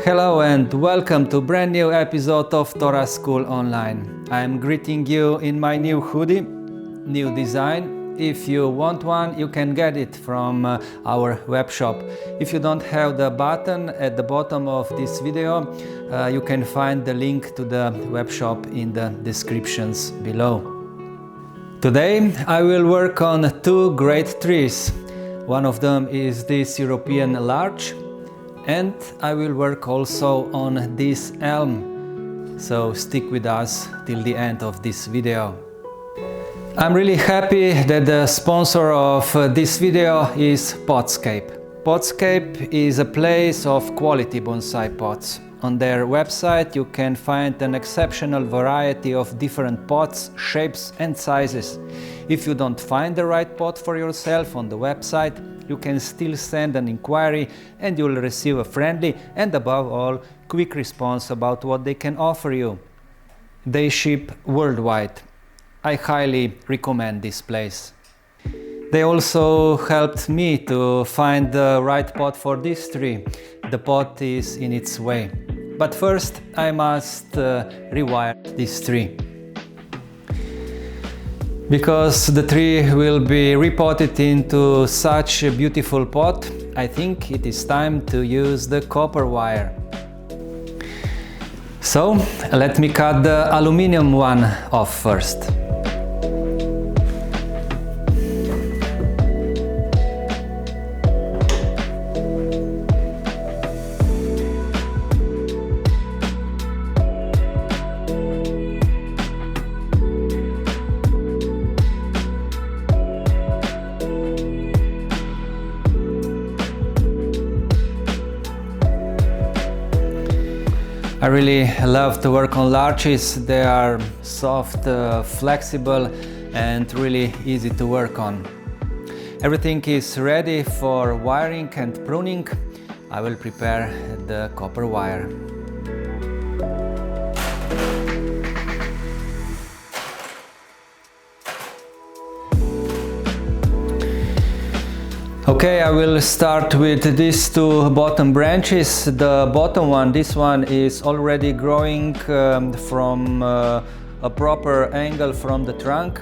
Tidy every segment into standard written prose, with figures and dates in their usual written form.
Hello and welcome to brand new episode of Torah School Online. I am greeting you in my new hoodie, new design. If you want one, you can get it from our web shop. If you don't have the button at the bottom of this video, you can find the link to the web shop in the descriptions below. Today I will work on two great trees. One of them is this European larch, and I will work also on this elm, so stick with us till the end of this video. I'm really happy that the sponsor of this video is Potscape. Potscape is a place of quality bonsai pots. On their website you can find an exceptional variety of different pots, shapes and sizes. If you don't find the right pot for yourself on the website, you can still send an inquiry and you will receive a friendly and above all quick response about what they can offer you. They ship worldwide. I highly recommend this place. They also helped me to find the right pot for this tree. The pot is in its way. But first I must rewire this tree. Because the tree will be repotted into such a beautiful pot, I think it is time to use the copper wire. So let me cut the aluminum one off first. I really love to work on larches. They are soft, flexible and really easy to work on. Everything is ready for wiring and pruning. I will prepare the copper wire. Okay, I will start with these two bottom branches. The bottom one, this one is already growing from a proper angle from the trunk,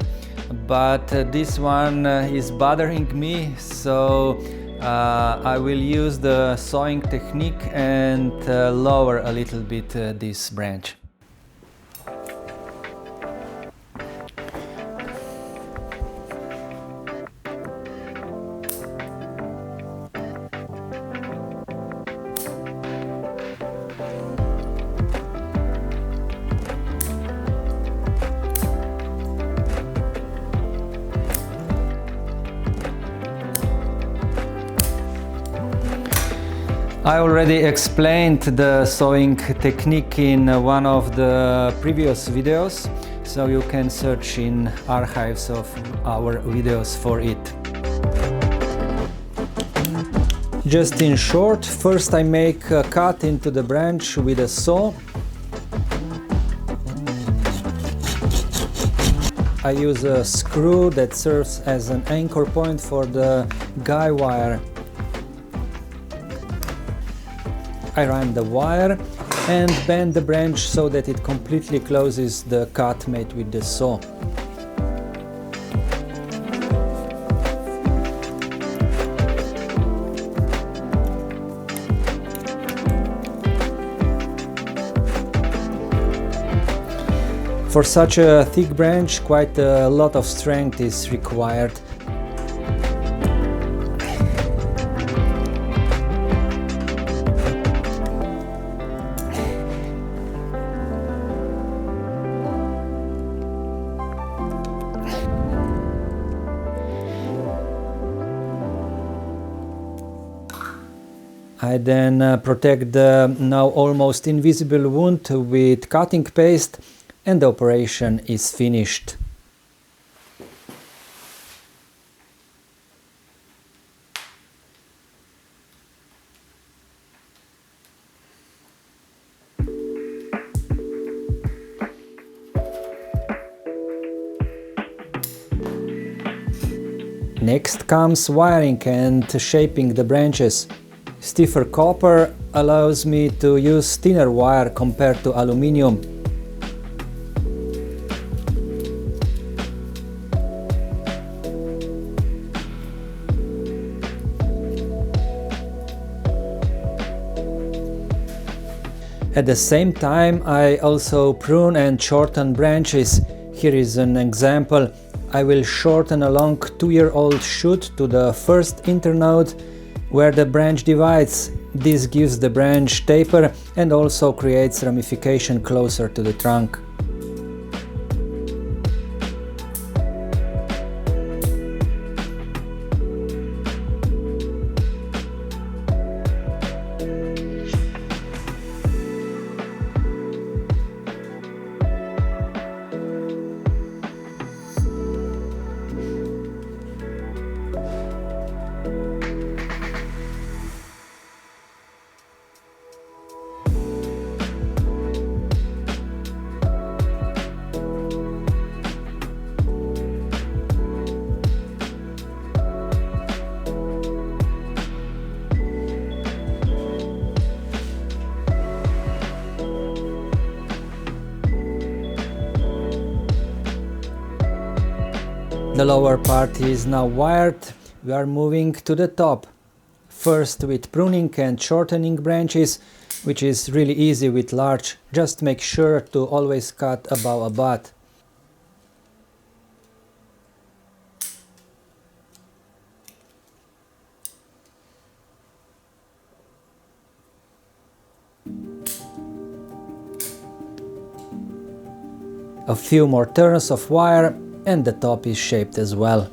but this one is bothering me, so I will use the sawing technique and lower a little bit this branch. I already explained the sewing technique in one of the previous videos, so you can search in archives of our videos for it. Just in short, first I make a cut into the branch with a saw. I use a screw that serves as an anchor point for the guy wire. I run the wire and bend the branch so that it completely closes the cut made with the saw. For such a thick branch, quite a lot of strength is required. I then protect the now almost invisible wound with cutting paste and the operation is finished. Next comes wiring and shaping the branches. Stiffer copper allows me to use thinner wire compared to aluminium. At the same time, I also prune and shorten branches. Here is an example. I will shorten a long 2-year-old shoot to the first internode where the branch divides. This gives the branch taper and also creates ramification closer to the trunk. The lower part is now wired. We are moving to the top. First with pruning and shortening branches, which is really easy with Larch. Just make sure to always cut above a bud. A few more turns of wire and the top is shaped as well.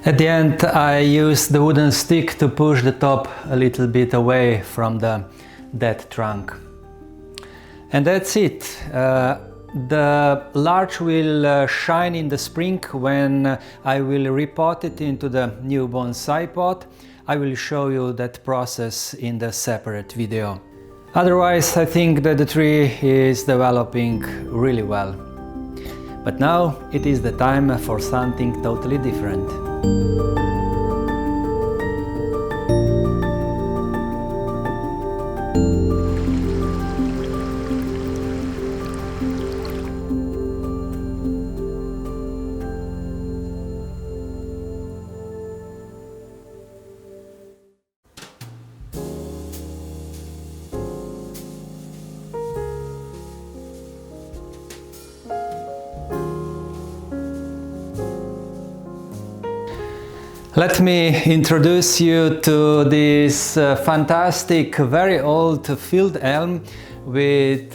At the end, I use the wooden stick to push the top a little bit away from the dead trunk. And that's it. The larch will shine in the spring when I will repot it into the new bonsai pot. I will show you that process in the separate video. Otherwise, I think that the tree is developing really well. But now it is the time for something totally different. Let me introduce you to this fantastic, very old field elm with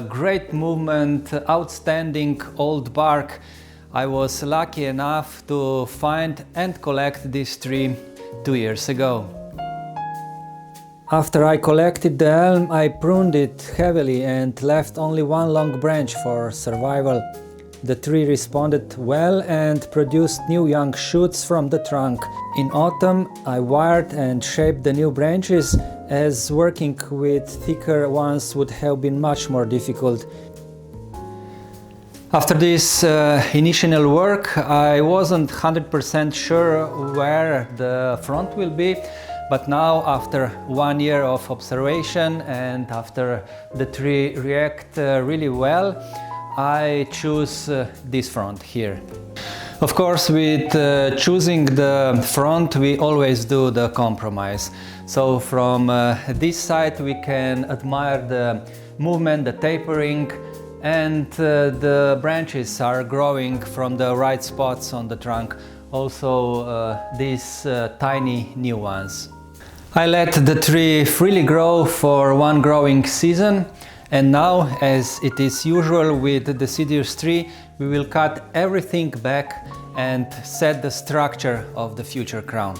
great movement, outstanding old bark. I was lucky enough to find and collect this tree 2 years ago. After I collected the elm, I pruned it heavily and left only one long branch for survival. The tree responded well and produced new young shoots from the trunk. In autumn, I wired and shaped the new branches, as working with thicker ones would have been much more difficult. After this initial work, I wasn't 100% sure where the front will be, but now, after 1 year of observation and after the tree react really well, I choose this front here. Of course, with choosing the front, we always do the compromise. So from this side we can admire the movement, the tapering, and the branches are growing from the right spots on the trunk. Also these tiny new ones. I let the tree freely grow for one growing season. And now, as it is usual with the deciduous tree, we will cut everything back and set the structure of the future crown.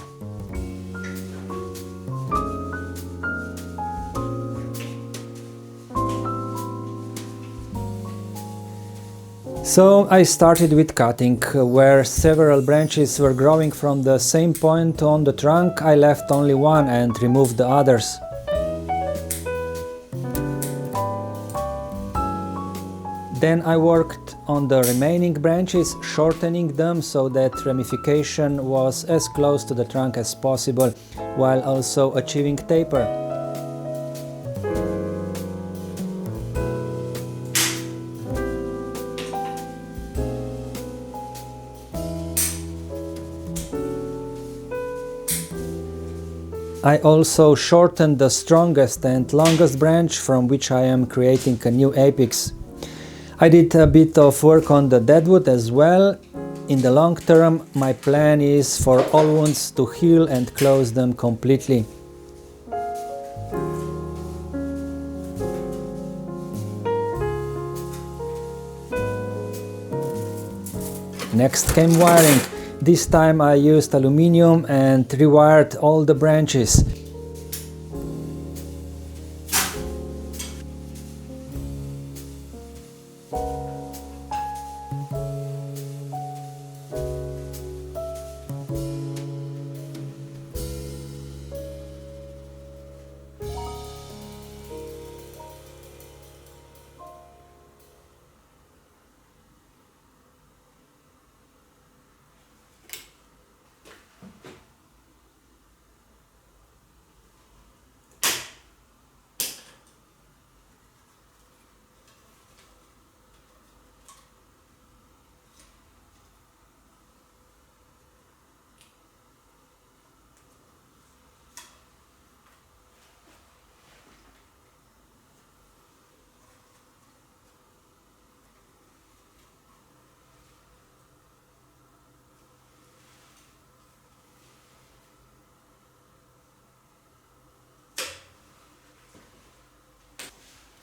So I started with cutting. Where several branches were growing from the same point on the trunk, I left only one and removed the others. Then I worked on the remaining branches, shortening them so that ramification was as close to the trunk as possible, while also achieving taper. I also shortened the strongest and longest branch from which I am creating a new apex. I did a bit of work on the deadwood as well. In the long term, my plan is for all wounds to heal and close them completely. Next came wiring. This time I used aluminium and rewired all the branches.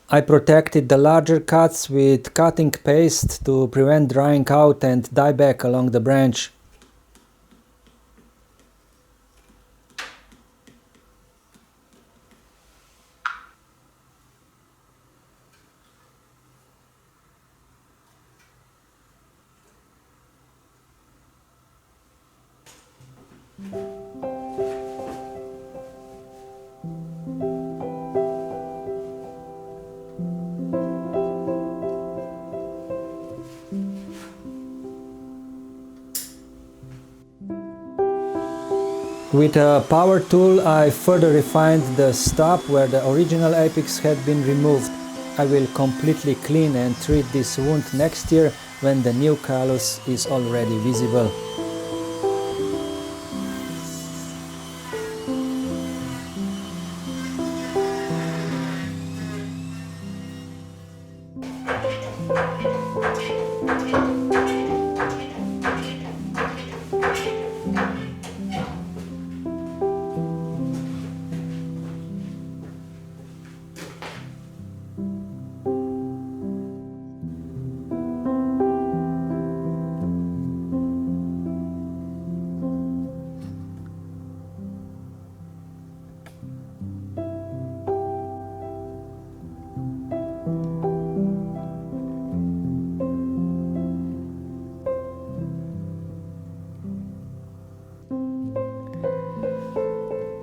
I protected the larger cuts with cutting paste to prevent drying out and dieback along the branch. With a power tool I further refined the stop where the original apex had been removed. I will completely clean and treat this wound next year when the new callus is already visible.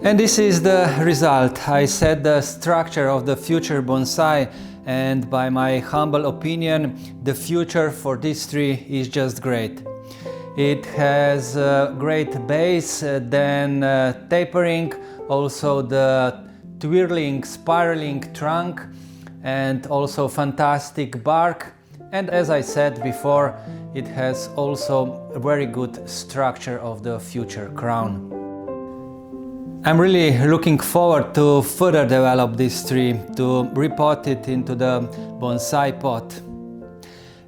And this is the result. I set the structure of the future bonsai, and by my humble opinion, the future for this tree is just great. It has a great base, then tapering, also the twirling, spiraling trunk, and also fantastic bark. And as I said before, it has also a very good structure of the future crown. I'm really looking forward to further develop this tree, to repot it into the bonsai pot.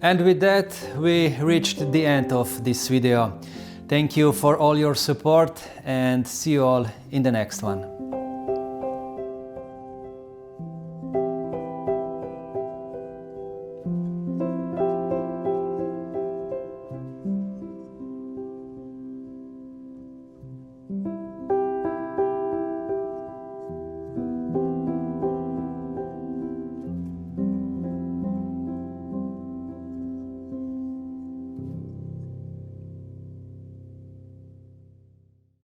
And with that, we reached the end of this video. Thank you for all your support and see you all in the next one.